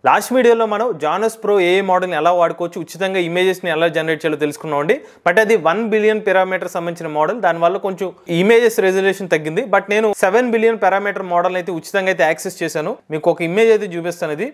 Last వీడియోలో మనం జానస్ pro ఏ మోడల్ని ఎలా వాడుకోవచ్చు, ఉచితంగా ఇమేజెస్ని ఎలా జనరేట్ చేయాలో తెలుసుకున్నామండి. బట్ అది 1 బిలియన్ పారామీటర్ సంబంధించిన మోడల్. దానివల్ల కొంచెం ఇమేజెస్ రెజల్యూషన్ తగ్గింది. బట్ నేను 7 బిలియన్ పారామీటర్ మోడల్ అయితే ఉచితంగా అయితే యాక్సెస్ చేశాను. మీకు ఒక ఇమేజ్ అయితే చూపిస్తాను. ఇది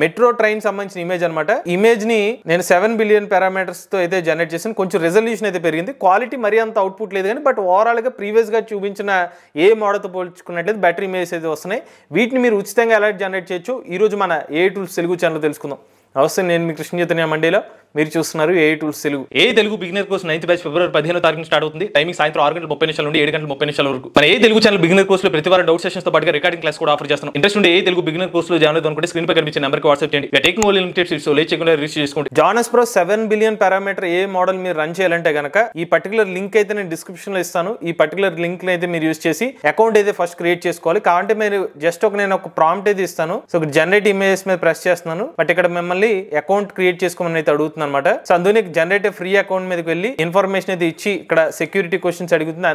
మెట్రో ట్రైన్ సంబంధించిన ఇమేజ్ అనమాట. ఇమేజ్ ని నేను 7 బిలియన్ పారామీటర్స్ తో అయితే జనరేట్ చేశాను. కొంచెం రెజల్యూషన్ అయితే పెరిగింది. క్వాలిటీ మరీ అంత అవుట్పుట్ లేదు కానీ బట్ ఓవరాల్ గా ప్రీవియస్ గా చూపించిన ఏ మోడల్ తో పోల్చుకున్నట్లయితే బెటర్ ఇమేజెస్ అయితే వస్తున్నాయి. వీటిని మీరు ఉచితంగా ఎలా జనరేట్ చేయొచ్చు ఈ రోజు మన ఏ టూల్స్ తెలుగు ఛానల్ తెలుసుకుందాం. నమస్తే, నేను మీ కృష్ణ చైతన్య మండేలో. మీరు చూస్తున్నారు AI tools Telugu. AI Telugu beginner course 9th batch ఫిబ్రవరి 15వ తారీఖున స్టార్ట్ అవుతుంది. టైమింగ్ సాయంత్రం 6:30 నుండి 7:30 వరకు. మన ఏ తెలుగు ఛానల్ బిగినర్ కోర్స్ లో ప్రతి వారం డౌట్ సెషన్స్ తో పాటుగా రికార్డింగ్ క్లాస్ కూడా ఆఫర్ చేస్తున్నాం. ఇంట్రెస్ట్ ఉంటే ఏ తెలుగు బిగినర్ కోర్స్ లో జాయిన్ అవుతుంటే స్క్రీన్ పై కనిపించే నెంబర్ కి వాట్సాప్ చేయండి. Taking only limited seats, late చేయకుండా రిజిస్టర్ చేసుకోండి. జానస్ ప్రో 7 బిలియన్ పారామీటర్ ఏ మోడల్ మీరు రన్ చేయాలంటే గనక ఈ పర్టికులర్ లింక్ అయితే నేను డిస్క్రిప్షన్ లో ఇస్తాను. ఈ పర్టికులర్ లింక్ అయితే మీరు యూజ్ చేసి అకౌంట్ అయితే ఫస్ట్ క్రియేట్ చేసుకోవాలి. కాబట్టి మీరు జస్ట్ నేను ఒక ప్రాంప్ట్ అయితే ఇస్తాను. సో జనరేట్ ఇమేజెస్ మీద ప్రెస్ చేస్తున్నాను. బట్ ఇక్కడ మిమ్మల్ని అకౌంట్ క్రియేట్ చేసుకోమని అయితే అడుగుతుంది అనమాట. సో అందులో జనరేట్ ఫ్రీ అకౌంట్ మీదకి వెళ్ళి ఇన్ఫర్మేషన్ అయితే ఇచ్చి ఇక్కడ సెక్యూరిటీ క్వశ్చన్స్ అడుగుతుంది.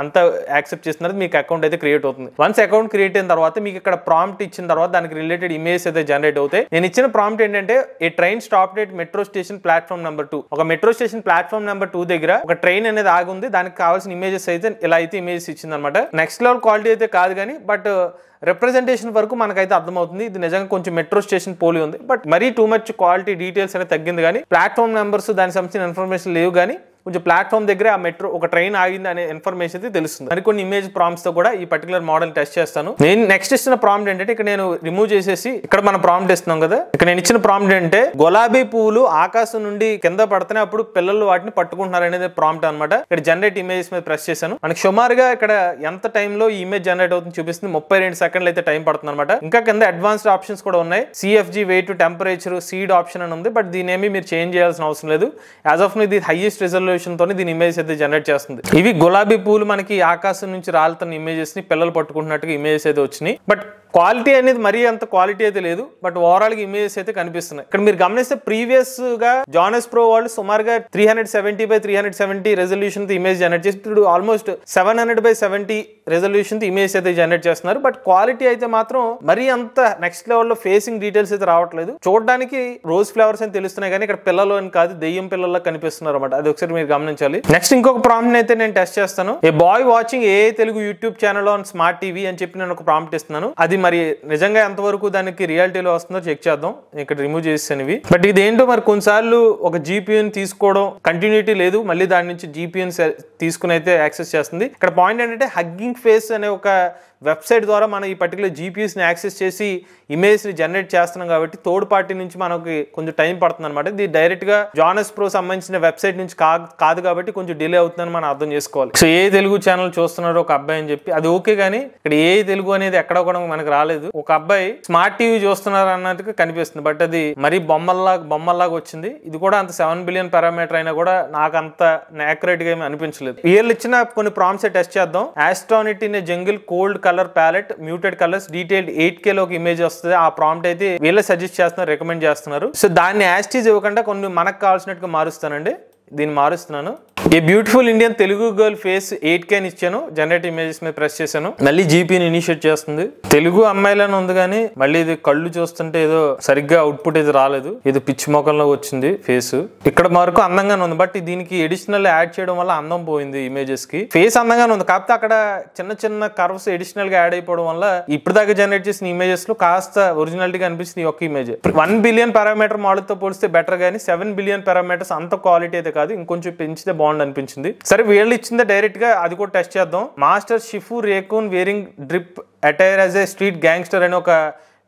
అంతా యాక్సెప్ట్ చేస్తున్నారు. మీకు అకౌంట్ అయితే క్రియేట్ అవుతుంది. వన్స్ అకౌంట్ క్రియేట్ అయిన తర్వాత మీకు ఇక్కడ ప్రాంప్ట్ ఇచ్చిన తర్వాత దానికి రిలేటెడ్ ఇమేజ్ అయితే జనరేట్ అవుతాయి. నేను ఇచ్చిన ప్రాంప్ట్ ఏంటంటే a train stop at metro station platform number 2. ఒక మెట్రో స్టేషన్ ప్లాట్ఫామ్ నెంబర్ 2 దగ్గర ఒక ట్రైన్ అనేది ఆగి ఉంది. దానికి కావాల్సిన ఇమేజెస్ అయితే ఇలా అయితే ఇమేజెస్ ఇచ్చింది అనమాట. నెక్స్ట్ లెవెల్ క్వాలిటీ అయితే కాదు కానీ బట్ రిప్రజెంటేషన్ వరకు మనకైతే అర్థమవుతుంది. ఇది నిజంగా కొంచెం మెట్రో స్టేషన్ పోలి ఉంది. బట్ మరీ టూ మచ్ క్వాలిటీ డీటెయిల్స్ అనేది తగ్గింది కానీ ప్లాట్ఫామ్ నెంబర్స్ దానికి సంబంధించిన ఇన్ఫర్మేషన్ లేవు కానీ కొంచెం ప్లాట్ఫామ్ దగ్గర ఆ మెట్రో ఒక ట్రైన్ ఆగింది అనే ఇన్ఫర్మేషన్ అయితే తెలుస్తుంది. మరికొన్ని ఇమేజ్ ప్రాంప్ట్స్ తో కూడా ఈ పర్టికులర్ మోడల్ టెస్ట్ చేస్తాను. నేను నెక్స్ట్ ఇచ్చిన ప్రాంప్ట్ ఏంటంటే ఇక్కడ నేను రిమూవ్ చేసేసి ఇక్కడ మన ప్రాంప్ట్ ఇస్తున్నాం కదా. ఇక్కడ నేను ఇచ్చిన ప్రాంప్ట్ ఏంటంటే గులాబీ పువ్వులు ఆకాశం నుండి కింద పడుతున్నాయి, అప్పుడు పిల్లలు వాటిని పట్టుకుంటున్నారు అనేది ప్రాంప్ట్ అనమాట. ఇక్కడ జనరేట్ ఇమేజెస్ మీద ప్రెస్ చేశాను. మనకి సుమారుగా ఇక్కడ ఎంత టైంలో ఈ ఇమేజ్ జనరేట్ అవుతుంది చూపిస్తుంది. 32 సెకండ్లు అయితే టైం పడుతుంది అనమాట. ఇంకా కింద అడ్వాన్స్డ్ ఆప్షన్స్ కూడా ఉన్నాయి. CFG, weight, temperature, seed option అని ఉంది. బట్ దీని ఏమి మీరు చేంజ్ చేయాల్సిన అవసరం లేదు. యాజ్ ఆఫ్ ఇది హైయెస్ట్ రిజల్యూషన్ తోని దీని ఇమేజ్ అయితే జనరేట్ చేస్తుంది. ఇవి గులాబీ పూలు మనకి ఆకాశం నుంచి రాలుతున్న ఇమేజెస్ ని పిల్లలు పట్టుకుంటున్నట్టుగా ఇమేజెస్ అయితే వచ్చినాయి. బట్ క్వాలిటీ అనేది మరీ అంత క్వాలిటీ అయితే లేదు. బట్ ఓవరాల్ గా ఇమేజెస్ అయితే కనిపిస్తున్నాయి. ఇక్కడ మీరు గమనిస్తే ప్రీవియస్ గా జానస్ ప్రో వాళ్ళు సుమారుగా 370x370 రెజల్యూషన్ ఇమేజ్ జనరేట్ చేసి ఇప్పుడు ఆల్మోస్ట్ 700x70 రెజల్యూషన్ ఇమేజ్ అయితే జనరేట్ చేస్తున్నారు. బట్ క్వాలిటీ అయితే మాత్రం మరీ అంత నెక్స్ట్ లెవెల్ లో ఫేసింగ్ డీటెయిల్స్ అయితే రావట్లేదు. చూడడానికి రోజ్ ఫ్లవర్స్ అని తెలుస్తున్నాయి కానీ ఇక్కడ పిల్లలు అని కాదు, దెయ్యం పిల్లల్లో కనిపిస్తున్నారు అనమాట. అది ఒకసారి మీరు గమనించాలి. నెక్స్ట్ ఇంకొక ప్రాంప్ట్ అయితే నేను టెస్ట్ చేస్తాను. A boy watching a Telugu YouTube channel on smart TV అని చెప్పి నేను ఒక ప్రాంప్ట్ ఇస్తున్నాను. అది మరి నిజంగా ఎంతవరకు దానికి రియాలిటీలో వస్తుందో చెక్ చేద్దాం. ఇక్కడ రిమూవ్ చేసాను ఇవి. బట్ ఇదేంటో మరి కొన్నిసార్లు ఒక GPUని తీసుకోవడం కంటిన్యూటీ లేదు, మళ్ళీ దాని నుంచి GPUని తీసుకుని అయితే యాక్సెస్ చేస్తుంది. ఇక్కడ పాయింట్ ఏంటంటే హగ్గింగ్ ఫేస్ అనే ఒక వెబ్సైట్ ద్వారా మనం ఈ పర్టికులర్ GPUస్ని యాక్సెస్ చేసి ఇమేజ్ని జనరేట్ చేస్తున్నాం కాబట్టి థర్డ్ పార్టీ నుంచి మనకి కొంచెం టైం పడుతుంది అనమాట. ఇది డైరెక్ట్ గా జానస్ ప్రో సంబంధించిన వెబ్సైట్ నుంచి కాదు కాబట్టి కొంచెం డిలే అవుతుందని మనం అర్థం చేసుకోవాలి. సో ఏ తెలుగు ఛానల్ చూస్తున్నారు ఒక అబ్బాయి అని చెప్పి అది ఓకే కానీ ఇక్కడ ఏ తెలుగు అనేది ఎక్కడ కూడా మనకు రాలేదు. ఒక అబ్బాయి స్మార్ట్ టీవీ చూస్తున్నారు అన్నట్టుగా కనిపిస్తుంది. బట్ అది మరీ బొమ్మల్లాగా వచ్చింది. ఇది కూడా అంత 7 బిలియన్ పారామీటర్ అయినా కూడా నాకు అంత యాక్యురేట్ గా ఏమి అనిపించలేదు. వీళ్ళు ఇచ్చిన కొన్ని ప్రాంప్ట్స్ టెస్ట్ చేద్దాం. Astronaut in jungle cold colour palette muted colours detailed 8K లో ఒక ఇమేజ్ వస్తుంది. ఆ ప్రాంప్ట్ అయితే వీళ్ళే సజెస్ట్ చేస్తున్నారు, రికమెండ్ చేస్తున్నారు. సో దాన్ని యాస్టీజ్ ఇవ్వకుండా కొన్ని మనకు కావాల్సినట్టుగా మారుస్తానండి. దీన్ని మారుస్తున్నాను. A beautiful Indian Telugu girl face 8K అని ఇచ్చాను. జనరేట్ ఇమేజెస్ మీద ప్రెస్ చేశాను. మళ్ళీ GPUని ఇనిషియేట్ చేస్తుంది. తెలుగు అమ్మాయిలని ఉంది కానీ మళ్ళీ ఇది కళ్ళు చూస్తుంటే ఏదో సరిగ్గా అవుట్పుట్ అయితే రాలేదు. ఇది పిచ్చి మొఖంలో వచ్చింది ఫేస్. ఇక్కడ వరకు అందంగానే ఉంది. బట్ దీనికి ఎడిషనల్ యాడ్ చేయడం వల్ల అందం పోయింది ఇమేజెస్ కి. ఫేస్ అందంగానే ఉంది కాకపోతే అక్కడ చిన్న కర్వ్స్ ఎడిషనల్ గా యాడ్ అయిపోవడం వల్ల ఇప్పటిదాకా జనరేట్ చేసిన ఇమేజెస్ లో కాస్త ఒరిజినాలిటీగా అనిపిస్తుంది ఈ ఒక్క ఇమేజ్. 1 బిలియన్ పారామీటర్ మోడల్ తో పోలిస్తే బెటర్ గానీ 7 బిలియన్ పారామీటర్స్ అంత క్వాలిటీ అయితే కాదు. ఇంకొంచెం పెంచితే బాగుంది అనిపించింది. సరే వీళ్ళు ఇచ్చిందే డైరెక్ట్ గా అది కూడా టెస్ట్ చేద్దాం. Master Shifu raccoon wearing drip attire as a street gangster అని ఒక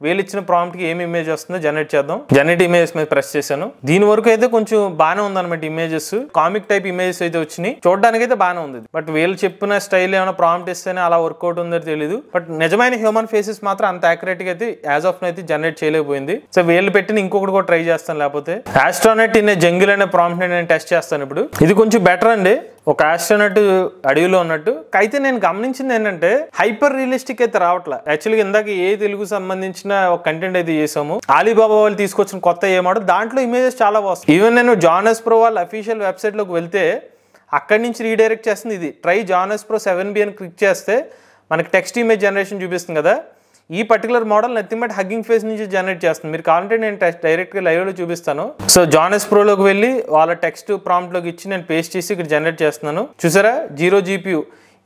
వీళ్ళు ఇచ్చిన ప్రాంప్ట్ కి ఏమి ఇమేజ్ వస్తుందో జనరేట్ చేద్దాం. జనరేట్ ఇమేజెస్ మీద ప్రెస్ చేశాను. దీని వరకు అయితే కొంచెం బాగానే ఉంది అనమాట. ఇమేజెస్ కామిక్ టైప్ ఇమేజెస్ అయితే వచ్చినాయి. చూడడానికి అయితే బాగానే ఉంది. బట్ వీళ్ళు చెప్పిన స్టైల్ ఏమైనా ప్రాంప్ట్ ఇస్తేనే అలా వర్కౌట్ ఉందో తెలియదు. బట్ నిజమైన హ్యూమన్ ఫేసెస్ మాత్రం అంత యాక్యురేట్ గా అయితే యాజ్ ఆఫ్ అయితే జనరేట్ చేయలేకపోయింది. సో వీళ్ళు పెట్టిన ఇంకొకటి కూడా ట్రై చేస్తాను. లేకపోతే ఆస్ట్రోనట్ ఇన్ జంగిల్ అనే ప్రాంప్ట్ నేను టెస్ట్ చేస్తాను ఇప్పుడు. ఇది కొంచెం బెటర్ అండి. ఒక ఆస్ట్రోనట్ అడవిలో ఉన్నట్టు. అయితే నేను గమనించింది ఏంటంటే హైపర్ రియలిస్టిక్ అయితే రావట్లే. యాక్చువల్గా ఇందాక ఏ తెలుగు సంబంధించిన ఒక కంటెంట్ అయితే చేసాము. ఆలీబాబా వాళ్ళు తీసుకొచ్చిన కొత్త ఏ మోడల్ దాంట్లో ఇమేజెస్ చాలా వస్తాయి. ఈవెన్ నేను జానస్ ప్రో వాళ్ళ అఫీషియల్ వెబ్సైట్ లోకి వెళ్తే అక్కడి నుంచి రీడైరెక్ట్ చేస్తుంది. ఇది ట్రై జానస్ ప్రో 7B అని క్లిక్ చేస్తే మనకి టెక్స్ట్ ఇమేజ్ జనరేషన్ చూపిస్తుంది కదా. ఈ particular model nothing but hugging face నుంచి జనరేట్ చేస్తుంది. మీరు కావాలంటే నేను డైరెక్ట్ గా లైవ్ లో చూపిస్తాను. సో జానెస్ ప్రో లోకి వెళ్ళి వాళ్ళ టెక్స్ట్ ప్రాంప్ట్ లోకి ఇచ్చి నేను పేస్ట్ చేసి ఇక్కడ జనరేట్ చేస్తున్నాను. చూసారా 0 GPU.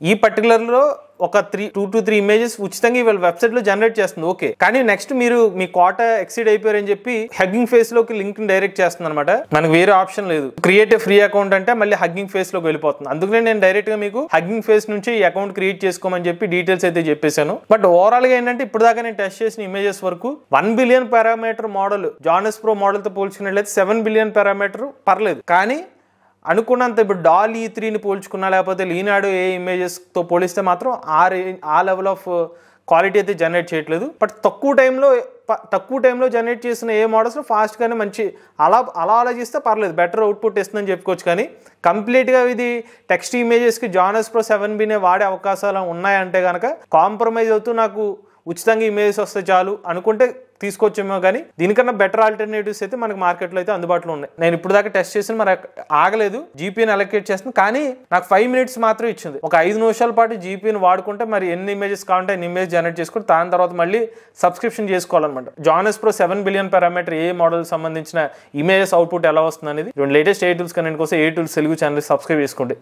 ఈ పర్టికులర్ లో ఒక 2 to 3 ఇమేజెస్ ఉచితంగా వీళ్ళ వెబ్సైట్ లో జనరేట్ చేస్తుంది. ఓకే, కానీ నెక్స్ట్ మీరు మీ కోటా ఎక్సీడ్ అయిపోయారని చెప్పి హగ్గింగ్ ఫేస్ లోకి లింక్ డైరెక్ట్ చేస్తుంది అనమాట. మనకు వేరే ఆప్షన్ లేదు. క్రియేట్ ఫ్రీ అకౌంట్ అంటే మళ్ళీ హగ్గింగ్ ఫేస్ లోకి వెళ్ళిపోతుంది. అందుకనే నేను డైరెక్ట్ గా మీకు హగ్గింగ్ ఫేస్ నుంచి ఈ అకౌంట్ క్రియేట్ చేసుకోమని చెప్పి డీటెయిల్స్ అయితే చెప్పేశాను. బట్ ఓవరాల్ గా ఏంటంటే ఇప్పుడు దాకా నేను టెస్ట్ చేసిన ఇమేజెస్ వరకు 1 billion parameter model జానెస్ pro model తో పోల్చుకున్నట్లయితే 7 బిలియన్ పారామీటర్ పర్లేదు. కానీ అనుకున్నంత ఇప్పుడు డాల్ E3ని పోల్చుకున్నా లేకపోతే లీనాడో ఏ ఇమేజెస్తో పోలిస్తే మాత్రం ఆ లెవెల్ ఆఫ్ క్వాలిటీ అయితే జనరేట్ చేయట్లేదు. బట్ తక్కువ టైంలో జనరేట్ చేసిన ఏ మోడల్స్లో ఫాస్ట్గానే మంచి అలా ఆలోచిస్తే పర్లేదు, బెటర్ అవుట్పుట్ ఇస్తుందని చెప్పుకోవచ్చు. కానీ కంప్లీట్గా ఇది టెక్స్ట్ ఇమేజెస్కి జానెస్ ప్రో 7Bనే వాడే అవకాశాలు ఉన్నాయంటే కనుక కాంప్రమైజ్ అవుతూ నాకు ఉచితంగా ఇమేజెస్ వస్తే చాలు అనుకుంటే తీసుకొచ్చేమో. కానీ దీనికన్నా బెటర్ ఆల్టర్నేటివ్స్ అయితే మనకి మార్కెట్లో అయితే అందుబాటులో ఉన్నాయి. నేను ఇప్పుడు దాకా టెస్ట్ చేసిన మరి ఆగలేదు, జీపీని అలొకేట్ చేస్తుంది. కానీ నాకు 5 minutes మాత్రం ఇచ్చింది. ఒక 5 నిమిషాల పాటు జీపీని వాడుకుంటే మరి ఎన్ని ఇమేజెస్ కావాలంటే అన్ని ఇమేజ్ జనరేట్ చేసుకుని దాని తర్వాత మళ్ళీ సబ్స్క్రిప్షన్ చేసుకోవాలన్నమాట. జానెస్ ప్రో 7 బిలియన్ పారామీటర్ ఏ మోడల్ సంబంధించిన ఇమేజెస్ అవుట్పుట్ ఎలా వస్తుంది అనేది లేటెస్ట్ ఏ టూల్స్ కానీ కోసం ఏ టూల్స్ తెలుగు ఛానల్ సబ్స్క్రైబ్ చేసుకోండి.